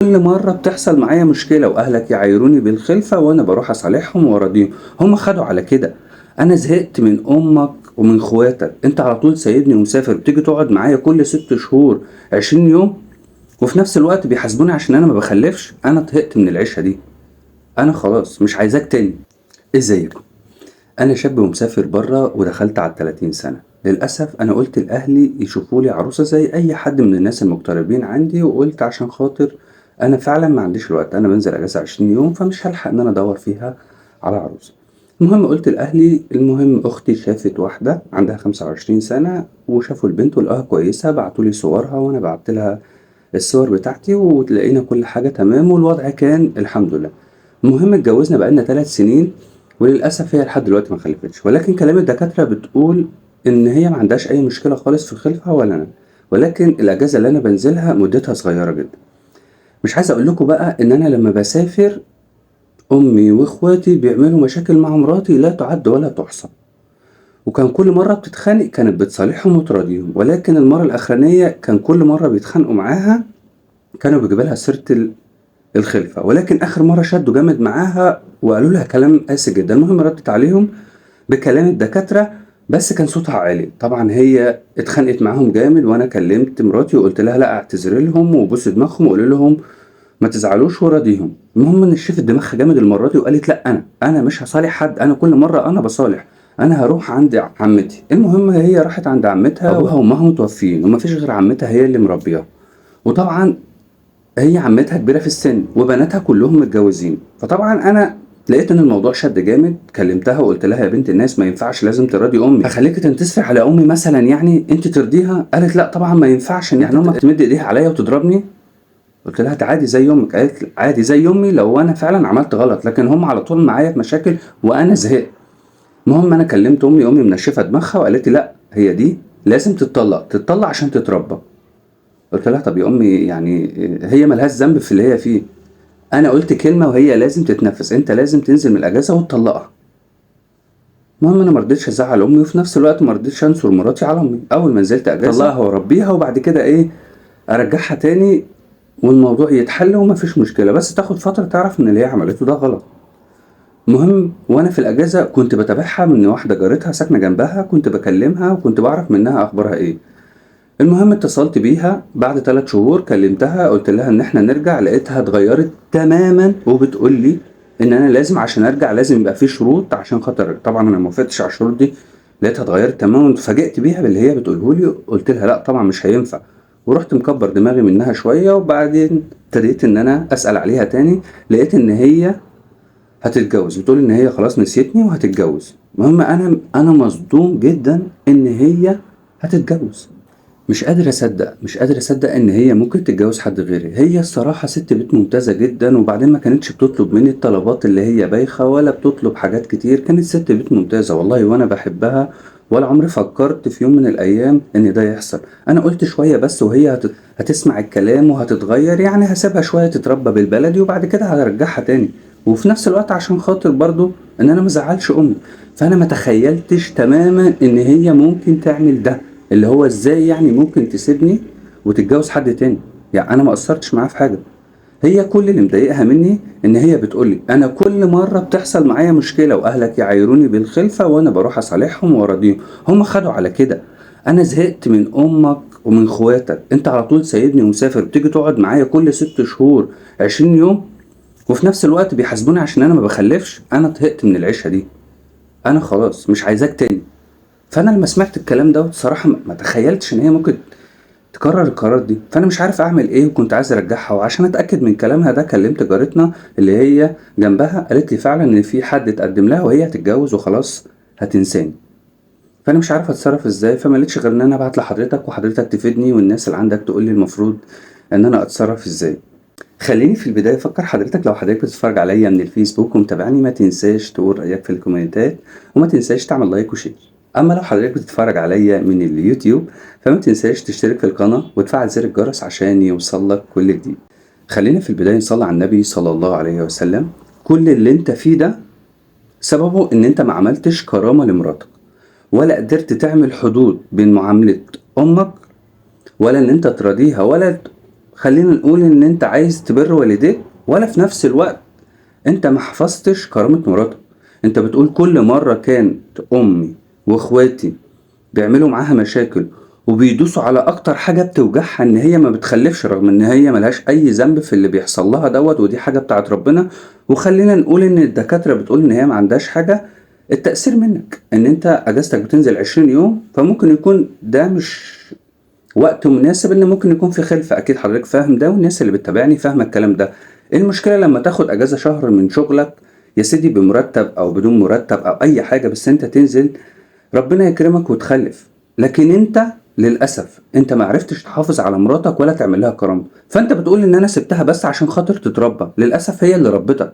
كل مرة بتحصل معايا مشكلة واهلك يعايروني بالخلفة وانا بروح اصالحهم وارضيهم. هم خدوا على كده. انا زهقت من امك ومن اخواتك، انت على طول سايبني ومسافر، بتيجي تقعد معايا كل 6 شهور 20 يوم، وفي نفس الوقت بيحاسبوني عشان انا ما بخلفش. انا طهقت من العيشة دي، انا خلاص مش عايزاك تاني. ازيكم؟ انا شاب ومسافر بره ودخلت على 30 سنة. للأسف أنا قلت لأهلي يشوفوا لي عروسة زي أي حد من الناس المقتربين عندي، وقلت عشان خاطر أنا فعلا ما عنديش الوقت، أنا بنزل أجازة 20 يوم فمش هلحق إن أنا أدور فيها على عروسة. المهم قلت لأهلي، المهم أختي شافت واحدة عندها 25 سنة وشافوا البنت ولقاها كويسة، بعتولي صورها وأنا بعت لها الصور بتاعتي وتلاقينا كل حاجة تمام والوضع كان الحمد لله. المهم اتجوزنا بقالنا 3 سنين، وللأسف هي لحد دلوقتي ما خلفتش، ولكن كلام الدكاترة بتقول إن هي ما عندهاش أي مشكلة خالص في الخلفة ولا أنا، ولكن الأجازة اللي أنا بنزلها مدتها صغيرة جدا. مش عايز أقول لكم بقى إن أنا لما بسافر أمي وإخواتي بيعملوا مشاكل مع مراتي لا تعد ولا تحصى، وكان كل مرة بتتخانق كانت بتصالحهم وتراضيهم، ولكن المرة الأخرانية كان كل مرة بيتخانقوا معاها كانوا بيجيبوا لها سيرة الخلفة، ولكن آخر مرة شدوا جامد معاها وقالوا لها كلام قاسي جدا. المهم ردت عليهم بكلام الدكاترة، بس كان صوتها عالي. طبعا هي اتخانقت معاهم جامد، وانا كلمت مراتي وقلت لها لا اعتذر لهم وبوس دماغهم وقول لهم ما تزعلوش وراضيهم. المهم ان الشيف دماغها جامد المرة دي وقالت لا انا مش هصالح حد، انا كل مرة انا بصالح، انا هروح عند عمتي. المهم هي راحت عند عمتها، ابوها وامها متوفيين ومفيش غير عمتها هي اللي مربياها، وطبعا هي عمتها كبيرة في السن وبناتها كلهم متجوزين. فطبعا انا لقيت ان الموضوع شد جامد، كلمتها وقلت لها يا بنت الناس ما ينفعش، لازم تراضي امي، هخليكي تنتصري على امي مثلا يعني انت ترضيها؟ قالت لا طبعا ما ينفعش، ان يعني امك تمد ايديها عليا وتضربني. قلت لها عادي زي امك. قالت عادي زي امي لو انا فعلا عملت غلط، لكن هم على طول معايا في مشاكل وانا زهقت. المهم انا كلمت امي منشفه دماغها وقالت لي لا هي دي لازم تتطلق عشان تتربى. قلت لها طب يا امي يعني هي ملهاش ذنب في اللي هي فيه، انا قلت كلمه وهي لازم تتنفس، انت لازم تنزل من الاجازه وتطلقها. المهم انا ما رضيتش ازعل امي، وفي نفس الوقت ما رضيتش انصر مراتي على امي. اول ما نزلت اجازه طلقها واربيها، وبعد كده ايه ارجعها تاني والموضوع يتحل ومفيش مشكله، بس تاخد فتره تعرف ان اللي هي عملته ده غلط. المهم وانا في الاجازه كنت بتابعها من واحده جارتها ساكنه جنبها، كنت بكلمها وكنت بعرف منها اخبارها ايه. المهم اتصلت بيها بعد 3 شهور، كلمتها قلت لها ان احنا نرجع، لقيتها اتغيرت تماما وبتقول لي ان انا لازم عشان ارجع لازم يبقى في شروط عشان خاطر. طبعا انا ما وافقتش على الشروط دي، لقيتها اتغيرت تماما، اتفاجئت بيها باللي هي بتقوله لي. قلت لها لا طبعا مش هينفع، ورحت مكبر دماغي منها شويه، وبعدين ابتديت ان انا اسال عليها تاني، لقيت ان هي هتتجوز، بتقول ان هي خلاص نسيتني وهتتجوز. المهم انا مصدوم جدا ان هي هتتجوز، مش قادر اصدق ان هي ممكن تتجوز حد غيري. هي الصراحه ست بيت ممتازه جدا، وبعدين ما كانتش بتطلب مني الطلبات اللي هي بايخه ولا بتطلب حاجات كتير، كانت ست بيت ممتازه والله وانا بحبها، ولا عمري فكرت في يوم من الايام ان ده يحصل. انا قلت شويه بس وهي هتسمع الكلام وهتتغير، يعني هسيبها شويه تتربى بالبلدي وبعد كده هرجعها تاني، وفي نفس الوقت عشان خاطر برضو ان انا مزعلش امي. فانا ما تخيلتش تماما ان هي ممكن تعمل ده، اللي هو ازاي يعني ممكن تسيبني وتتجوز حد تاني. يعني انا ما قصرتش معاها في حاجه، هي كل اللي مضايقها مني ان هي بتقولي انا كل مره بتحصل معايا مشكله واهلك يعايروني بالخلفه وانا بروح اصالحهم وارضيهم. هم خدوا على كده. انا زهقت من امك ومن اخواتك، انت على طول سايبني ومسافر، بتيجي تقعد معايا كل 6 شهور 20 يوم، وفي نفس الوقت بيحاسبوني عشان انا ما بخلفش. انا طهقت من العيشه دي، انا خلاص مش عايزاك تاني. فانا لما سمعت الكلام ده بصراحه ما تخيلتش ان هي ممكن تكرر القرار دي، فانا مش عارف اعمل ايه، وكنت عايز ارجعها. وعشان اتاكد من كلامها ده كلمت جارتنا اللي هي جنبها، قالت لي فعلا ان في حد اتقدم لها وهي هتتجوز وخلاص هتنساني. فانا مش عارف اتصرف ازاي، فما لقيتش غير ان انا ابعت لحضرتك وحضرتك تفيدني والناس اللي عندك تقول لي المفروض ان انا اتصرف ازاي. خليني في البداية أفكر حضرتك، لو حضرتك بتتفرج عليا من الفيسبوك ومتابعني ما تنساش تقول رأيك في الكومنتات، وما تنساش تعمل لايك وشير. أما لو حضرتك بتتفرج عليا من اليوتيوب فما تنساش تشترك في القناة وتفعل زر الجرس عشان يوصلك كل جديد. خلينا في البداية نصلي على النبي صلى الله عليه وسلم. كل اللي انت فيه ده سببه ان انت ما عملتش كرامة لمراتك، ولا قدرت تعمل حدود بين معاملة أمك، ولا ان انت تراضيها، ولا خلينا نقول ان انت عايز تبر والديك، ولا في نفس الوقت انت ما حفظتش كرامة مراتك. انت بتقول كل مرة كانت امي واخواتي بيعملوا معاها مشاكل وبيدوسوا على اكتر حاجة بتوجعها ان هي ما بتخلفش، رغم ان هي ملهاش اي ذنب في اللي بيحصل لها دوت، ودي حاجة بتاعت ربنا. وخلينا نقول ان الدكاترة بتقول ان هي ما عندهاش حاجة. التأثير منك ان انت اجازتك بتنزل 20 يوم، فممكن يكون ده مش وقت مناسب، ان ممكن يكون في خلفة. اكيد حضرتك فاهم ده، والناس اللي بتتابعني فاهمة الكلام ده. إيه المشكلة لما تاخد اجازة شهر من شغلك يا سيدي، بمرتب او بدون مرتب او اي حاجة، بس انت تنزل ربنا يكرمك وتخلف. لكن انت للاسف انت ما عرفتش تحافظ على مراتك ولا تعمل لها كرامه. فانت بتقول ان انا سبتها بس عشان خاطر تتربى، للاسف هي اللي ربتك،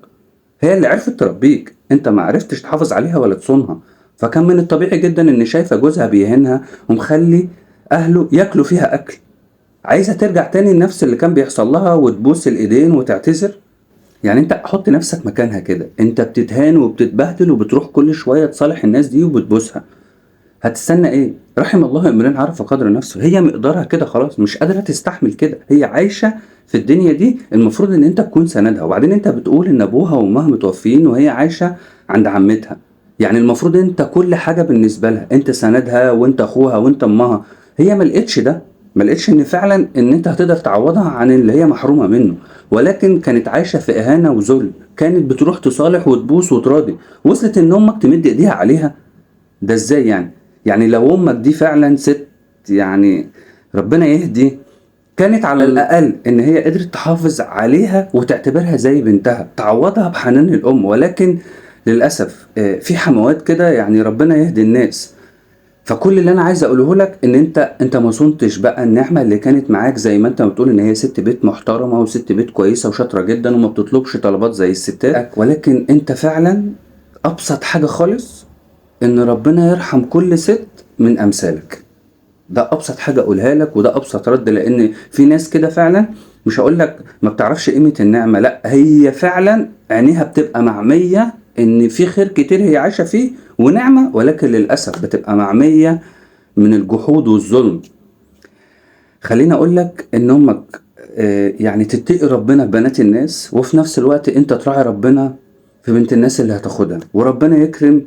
هي اللي عرفت تربيك، انت ما عرفتش تحافظ عليها ولا تصونها. فكان من الطبيعي جدا ان شايفه جوزها بيهينها ومخلي اهله ياكلوا فيها اكل. عايزه ترجع تاني لنفس اللي كان بيحصل لها وتبوس الايدين وتعتذر؟ يعني انت حط نفسك مكانها كده، انت بتتهان وبتتبهدل وبتروح كل شويه تصالح الناس دي وبتبوسها. هتستنى ايه؟ رحم الله امرئ عرف قدر نفسه. هي مقدارها كده خلاص، مش قادره تستحمل كده، هي عايشه في الدنيا دي، المفروض ان انت تكون سندها. وبعدين انت بتقول ان ابوها وامها متوفيين وهي عايشه عند عمتها، يعني المفروض انت كل حاجه بالنسبه لها، انت سندها وانت اخوها وانت امها. هي ما لقتش ده، ما لقتش ان فعلا ان انت هتقدر تعوضها عن اللي هي محرومه منه، ولكن كانت عايشه في اهانه وذل. كانت بتروح تصالح وتبوس وتراضي، وصلت ان امك تمد ايديها عليها؟ ده ازاي يعني؟ يعني لو امك دي فعلا ست، يعني ربنا يهدي، كانت على الاقل ان هي قدرت تحافظ عليها وتعتبرها زي بنتها، تعوضها بحنان الام. ولكن للاسف في حموات كده، يعني ربنا يهدي الناس. فكل اللي انا عايز اقوله لك ان انت ما صنتش بقى النعمه اللي كانت معاك، زي ما انت بتقول ان هي ست بيت محترمه وست بيت كويسه وشاطره جدا وما بتطلبش طلبات زي الستات، ولكن انت فعلا ابسط حاجه خالص ان ربنا يرحم كل ست من امثالك. ده ابسط حاجه اقولها لك، وده ابسط رد، لان في ناس كده فعلا، مش هقول لك ما بتعرفش قيمه النعمه، لا هي فعلا عينيها بتبقى معميه ان في خير كتير هي عايشه فيه ونعمه، ولكن للاسف بتبقى معميه من الجحود والظلم. خليني اقول لك ان امك يعني تتقي ربنا في بنات الناس، وفي نفس الوقت انت تراعي ربنا في بنت الناس اللي هتاخدها، وربنا يكرم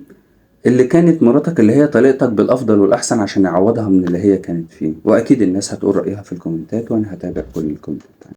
اللي كانت مراتك اللي هي طليقتك بالافضل والاحسن عشان يعوضها من اللي هي كانت فيه. واكيد الناس هتقول رايها في الكومنتات، وانا هتابع كل الكومنتات.